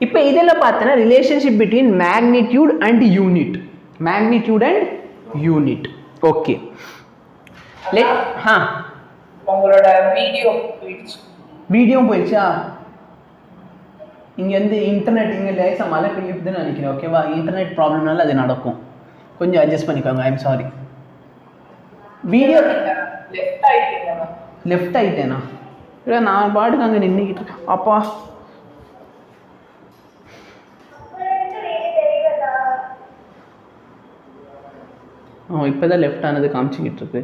இப்போ இதில் பார்த்தோன்னா relationship between magnitude and unit. Magnitude and unit. Okay உங்களோட வீடியோ போயிடுச்சா? இங்கே வந்து இன்டர்நெட் இங்கே லேசாக மழை பெய்யுதுன்னு நினைக்கிறேன். ஓகேவா? இன்டர்நெட் ப்ராப்ளம்னால அது நடக்கும், கொஞ்சம் அட்ஜஸ்ட் பண்ணிக்கோங்க. I am sorry. Video left ஆகிட்டேனா? இல்லை நான் பாட்டுக்கு அங்கே நின்றுக்கிட்டு இருக்கேன். அப்பா இப்போ தான் லெஃப்ட் ஆனது காமிச்சிக்கிட்டு இருக்கு.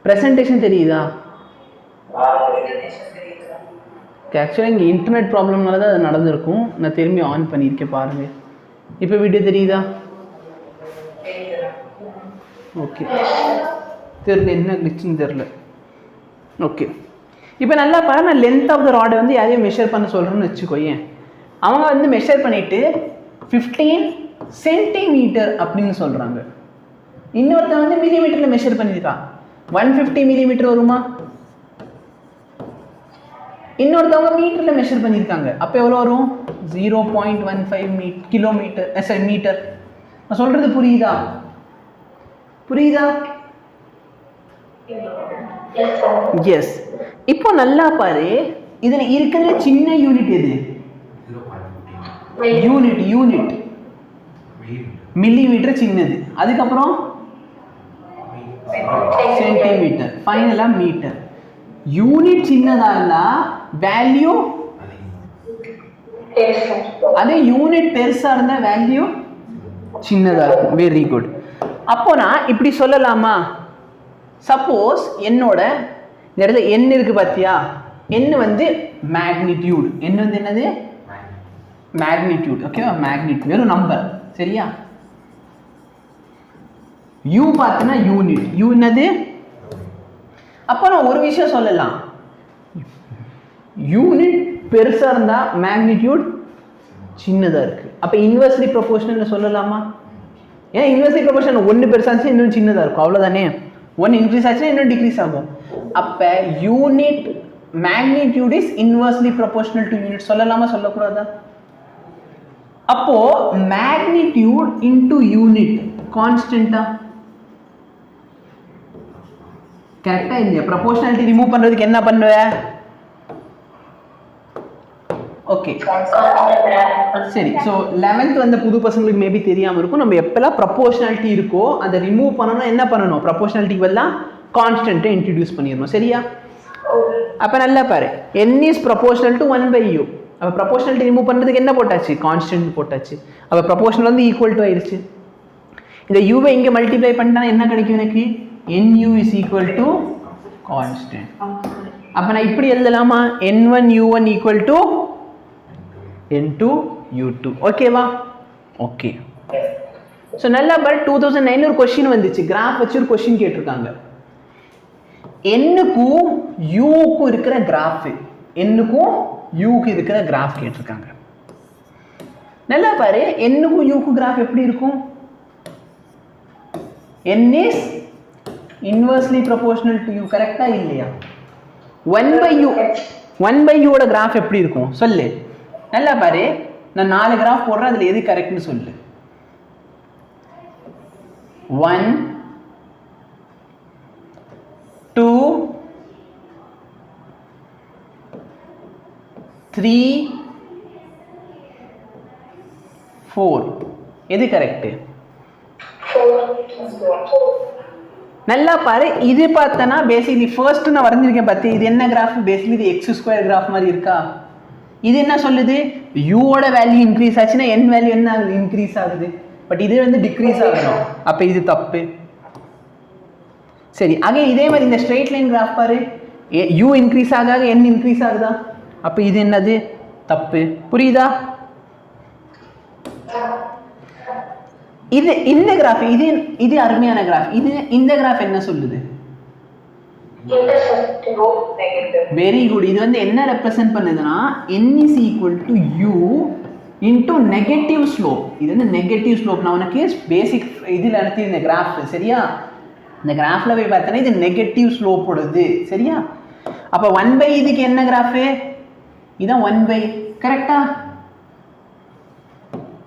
ப்ரெசன்டேஷன் தெரியுதா? ஆக்சுவலாக இங்கே இன்டர்நெட் ப்ராப்ளம்னால தான் அது நடந்திருக்கும். நான் திரும்பி ஆன் பண்ணியிருக்கேன் பாருங்கள். இப்போ வீடியோ தெரியுதா? ஓகே, தெரியல என்ன கிளிச்சுன்னு தெரில. ஓகே, இப்போ நல்லா பாரு. நான் லென்த் ஆஃப் த ராடை வந்து யாரையும் மெஷர் பண்ண சொல்கிறேன்னு வச்சுக்கோயேன். அவங்க வந்து மெஷர் பண்ணிவிட்டு 15 சென்டிமீட்டர் அப்படின்னு சொல்கிறாங்க. இன்னொருத்தன் வந்து மில்லிமீட்டரில் மெஷர் பண்ணியிருக்கான். 150 மில்லிமீட்டர் வருமா? இன்னொருத்தவங்க மீட்டரில் மெஷர் பண்ணியிருக்காங்க. அப்போ எவ்வளோ வரும்? 0.15 கிலோமீட்டர் மீட்டர். நான் சொல்கிறது புரியுதா? எஸ். இப்போ நல்லா பாரு, இதில் இருக்கிற சின்ன யூனிட் எது? யூனிட் மில்லிமீட்டர் சின்னது, அதுக்கப்புறம் சென்டிமீட்டர், ஃபைனலா மீட்டர். யூனிட் சின்னதா இருந்தா வேல்யூ, அதே யூனிட் பெருசா இருந்தா வேல்யூ சின்னதா இருக்கும். Very good. அப்போ நான் இப்படி சொல்லலாமா? சப்போஸ் என்னோட இந்த இடத்துல n இருக்கு பாத்தியா? n வந்து மேக்னிடியூட். n வந்து என்னது? மேக்னிடியூட். ஓகேவா? மேக்னிடியூட் வெறும் நம்பர், சரியா? u பார்த்தனா யூனிட். u என்னது? அப்போ நான் ஒரு விஷயம் சொல்லலாம், யூனிட் பெருசா இருந்தா மேக்னிடியூட் சின்னதா இருக்கு. அப்ப இன்வெர்ஸ்லி ப்ரொபோர்ஷனல் சொல்லலாமா? ஏன்னா இன்வெர்ஸ்லி ப்ரொபோர்ஷனல் ஒன்று பெருசா இருந்துச்சு இன்னும் சின்னதா இருக்கும், அவ்வளவுதானே. ஒன்று இன்க்ரீஸ் ஆச்சுன்னா இன்னும் டிக்ரீஸ் ஆகும். அப்ப unit magnitude is inversely proportional to unit சொல்லலாமா சொல்லக்கூடாதா? அப்போ மேக்னிடியூட் இன்டு யூனிட் கான்ஸ்டன்டா? கரெக்டா இல்லையா? ப்ரொபோர்ஷனாலிட்டி ரிமூவ் பண்றதுக்கு என்ன பண்ணுவ? ஓகே சரி. ஸோ 11th வந்த புது பசங்களுக்கு மேபி தெரியாமல் இருக்கும். நம்ம எப்பெல்லாம் ப்ரொபோர்ஷனாலிட்டி இருக்கோ அதை ரிமூவ் பண்ணணும். என்ன பண்ணணும்? ப்ரொபோர்ஷனாலிட்டிக்கு எல்லாம் கான்ஸ்டன்ட்டை இன்ட்ரடியூஸ் பண்ணிடணும், சரியா? அப்போ நல்லா பாரு, n is proportional to 1/u. அப்போ ப்ரொபோர்ஷனாலிட்டி ரிமூவ் பண்ணுறதுக்கு என்ன போட்டாச்சு? கான்ஸ்டன்ட் போட்டாச்சு. அப்போ ப்ரொபோர்ஷனல் வந்து ஈக்குவல் டு ஆயிடுச்சு. இந்த யூவை இங்கே மல்டிப்ளை பண்ணிட்டா என்ன கிடைக்கும் எனக்கு? nu is equal to constant. அப்போ நான் இப்படி எழுதலாமா? n1 u1 equal to n2 u2. ஓகேவா? ஓகே. ஸோ நல்லா பாரு, 2009 ஒரு கொஸ்டின் வந்துச்சு, கிராஃப் வச்சு ஒரு கொஸ்டின் கேட்டிருக்காங்க. n-க்கும் u-க்கும் இருக்கிற கிராஃப், n-க்கும் u-க்கு இருக்கிற கிராஃப் கேட்டிருக்காங்க. நல்லா பாரு, n-க்கும் u-க்கும் கிராஃப் எப்படி இருக்கும்? n is inversely proportional to u. கரெக்டா இல்லையா? 1/u ஓட கிராஃப் எப்படி இருக்கும் சொல்லு. நல்லா பாரு, நான் 4 கிராஃப் போடுறேன், அதுல எது கரெக்ட்னு சொல்லு. 1 2 3 4. எது கரெக்ட்? நல்லா பாரு, இது பார்த்தனா பேசிக்கலி ஃபர்ஸ்ட் நான் வரைஞ்சிருக்கேன் பார்த்து, இது என்ன கிராஃப்? பேசிக்கலி இது x² கிராஃப் மாதிரி இருக்கா? இது என்ன சொல்லுது? யூவோட வேல்யூ இன்க்ரீஸ் ஆச்சுன்னா n வேல்யூ என்ன ஆகுது? இன்க்ரீஸ் ஆகுது. பட் இது வந்து டிக்ரீஸ் ஆகணும். அப்ப இது தப்பு. சரி, அகைன் இதே மாதிரி இந்த ஸ்ட்ரெயிட் லைன் கிராஃப் பாரு, u இன்க்ரீஸ் ஆக n இன்க்ரீஸ் ஆகுதா? அப்ப இது என்னது? தப்பு. புரியுதா? இது இந்த கிராஃப், இது அருமையான கிராஃப். இது இந்த கிராஃப் என்ன சொல்லுது? Very good. இது வந்து என்ன ரெப்ரசென்ட் பண்ணுதுன்னா n is equal to u into negative slope. இது வந்து நெகட்டிவ் ஸ்லோப். நான் உனக்கு பேசிக் இதில் நடத்தி இந்த கிராஃப், சரியா? இந்த கிராஃப்ல போய் பார்த்தேன்னா இது நெகட்டிவ் ஸ்லோப்போடது, சரியா? அப்போ 1/இதுக்கு என்ன கிராஃபு? இதான் 1 கரெக்டா?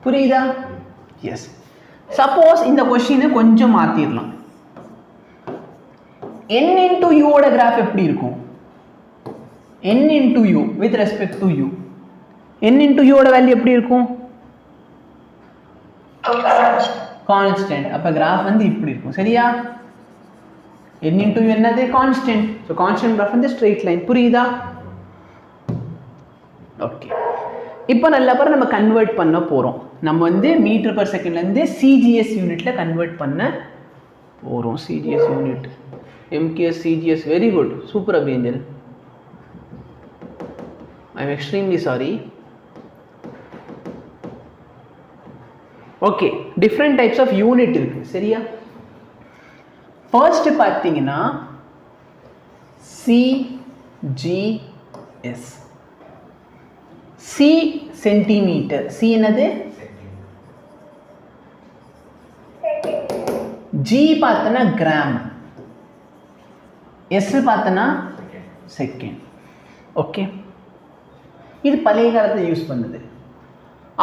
புரியுதா? எஸ். சப்போஸ் இந்த கொஸ்டினை கொஞ்சம் மாத்திரலாம். n into u ஓட கிராஃப் எப்படி இருக்கும்? n into u with respect to u. n into u ஓட வேல்யூ எப்படி இருக்கும்? கான்ஸ்டன்ட். அப்ப கிராஃப் வந்து இப்படி இருக்கும். சரியா? n into u என்னது? கான்ஸ்டன்ட். சோ கான்ஸ்டன்ட் கிராஃப் வந்து ஸ்ட்ரெயிட் லைன். புரியுதா? ஓகே. இப்போ நல்ல பாரு நம்ம கன்வெர்ட் பண்ண போறோம். நம்ம வந்து மீட்டர் பர் செகண்ட்ல இருந்து cgs யூனிட்ல கன்வெர்ட் பண்ண போறோம். cgs unit, mks, cgs, very good, super அபியஞ்சல். I am extremely sorry. Okay, different types of unit இருக்கு. சரியா? ஃபர்ஸ்ட் பார்த்தீங்கன்னா cgs. c centimetre. c என்னது? g பார்த்தனா கிராம், s பார்த்தனா செகண்ட். ஓகே, இது பழைய காலத்தில் யூஸ் பண்ணுது.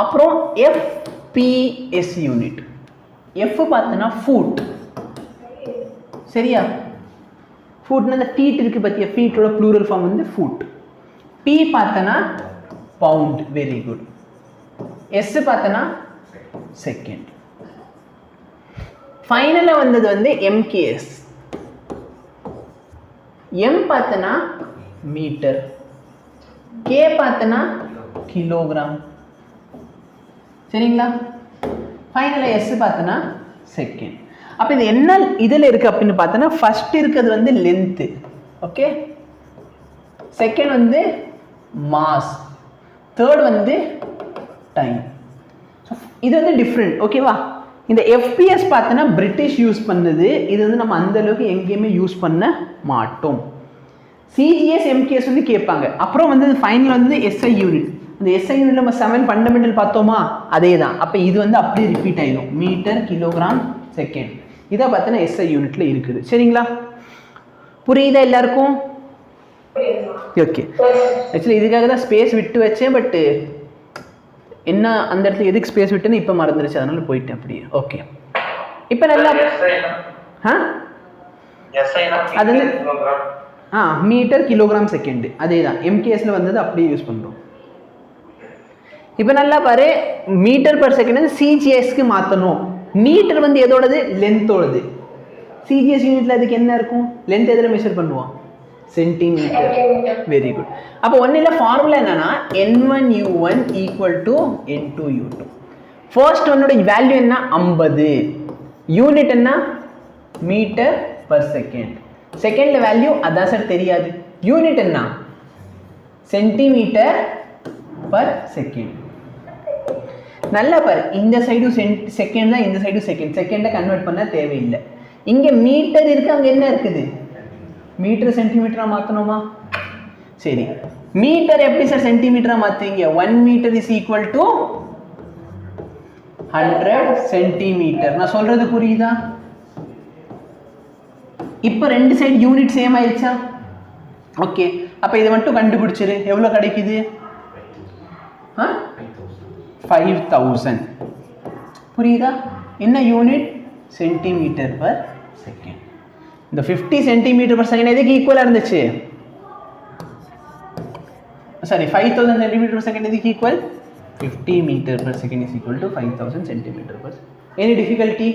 அப்புறம் fps யூனிட். f பார்த்தனா ஃபுட். சரியா? ஃபுட்னா அந்த ஃபீட் இருக்கு பத்தியா, ஃபீட்டோட ப்ளூரல் ஃபார்ம் வந்து ஃபுட். p பார்த்தனா பவுண்ட். Very good. s பார்த்தனா செகண்ட். ஃபைனலா வந்தது வந்து mks. m பார்த்தனா மீட்டர், k பார்த்தனா கிலோகிராம். சரிங்களா? ஃபைனலா s பார்த்தனா செகண்ட். அப்ப இது என்ன இதுல இருக்கு அப்படின்னு பார்த்தனா, ஃபர்ஸ்ட் இருக்கிறது வந்து லென்த். ஓகே, செகண்ட் வந்து மாஸ், தேர்ட் வந்து டைம். இது வந்து டிஃப்ரெண்ட். ஓகேவா? இந்த fps பார்த்தனா பிரிட்டிஷ் யூஸ் பண்ணது. இது வந்து நம்ம அந்த அளவுக்கு எங்கேயுமே யூஸ் பண்ண மாட்டோம். cgs mks வந்து கேட்பாங்க. அப்புறம் வந்து ஃபைனல் வந்து SI யூனிட். அந்த SI யூனிட் நம்ம 7 ஃபண்டமெண்டல் பார்த்தோமா, அதே தான். அப்போ இது வந்து அப்படியே ரிப்பீட் ஆயிடும். Metre, kilogram, second. இதை பார்த்தனா SI யூனிட்ல இருக்குது. சரிங்களா? புரியுதா எல்லாருக்கும்? ஓகே. ஆக்சுவலி இதுக்காக தான் ஸ்பேஸ் விட்டு வச்சேன். பட் என்ன அந்த இடத்துல எதுக்கு ஸ்பேஸ் விட்டுன்னு இப்போ மறந்துருச்சு, அதனால போயிட்டேன் அப்படியே. ஓகே, இப்போ நல்லா அது மீட்டர், கிலோகிராம், செகண்ட் அதே தான். MKSல வந்தது அப்படியே யூஸ் பண்ணுறோம். இப்போ நல்லா பாரு, மீட்டர் பர் செகண்ட் சிஜிஎஸ்க்கு மாற்றணும். மீட்டர் வந்து எதோடது? லென்த்தோடது. சிஜிஎஸ் யூனிட்ல அதுக்கு என்ன இருக்கும்? லென்த் எதில் மெஷர் பண்ணுவோம்? சென்டிமீட்டர். Very good. அப்போ ஒன்னில் ஃபார்முலா என்னன்னா n1u1 equal to n2u2. First ஒன்னோட வேல்யூ என்ன? 50. யூனிட் என்ன? Metre per second. செகண்ட்ல வேல்யூ அதான் சார் தெரியாது. யூனிட் என்ன? Centimetre per second. நல்லா பாரு, இந்த சைடு செகண்ட் தான், இந்த சைடு செகண்ட். செகண்டை கன்வெர்ட் பண்ண தேவையில்லை. இங்க மீட்டர் இருக்கு, அங்க என்ன இருக்குது? மீட்டர் சென்டிமீட்டரா மாத்தணுமா? சரி, மீட்டர் எப்படி சார் சென்டிமீட்டரா மாத்துவீங்க? 1 metre is equal to 100 centimetre. நான் சொல்றது புரியுதா? இப்போ ரெண்டு சைடு யூனிட் சேம் ஆயிடுச்சா? ஓகே, அப்ப இதை மட்டும் கண்டுபிடிச்சிரு. எவ்வளவு கிடைக்குது? 5000. புரியுதா? என்ன யூனிட்? Centimetre per second. இந்த 50 சென்டிமீட்டர் பர் செகண்ட் எதுக்கு ஈக்குவலா இருந்துச்சு? சாரி, 5000 சென்டிமீட்டர் பர் செகண்ட் எதுக்கு equal? 50 metre per second is equal to 5000 centimetre per. Any difficulty?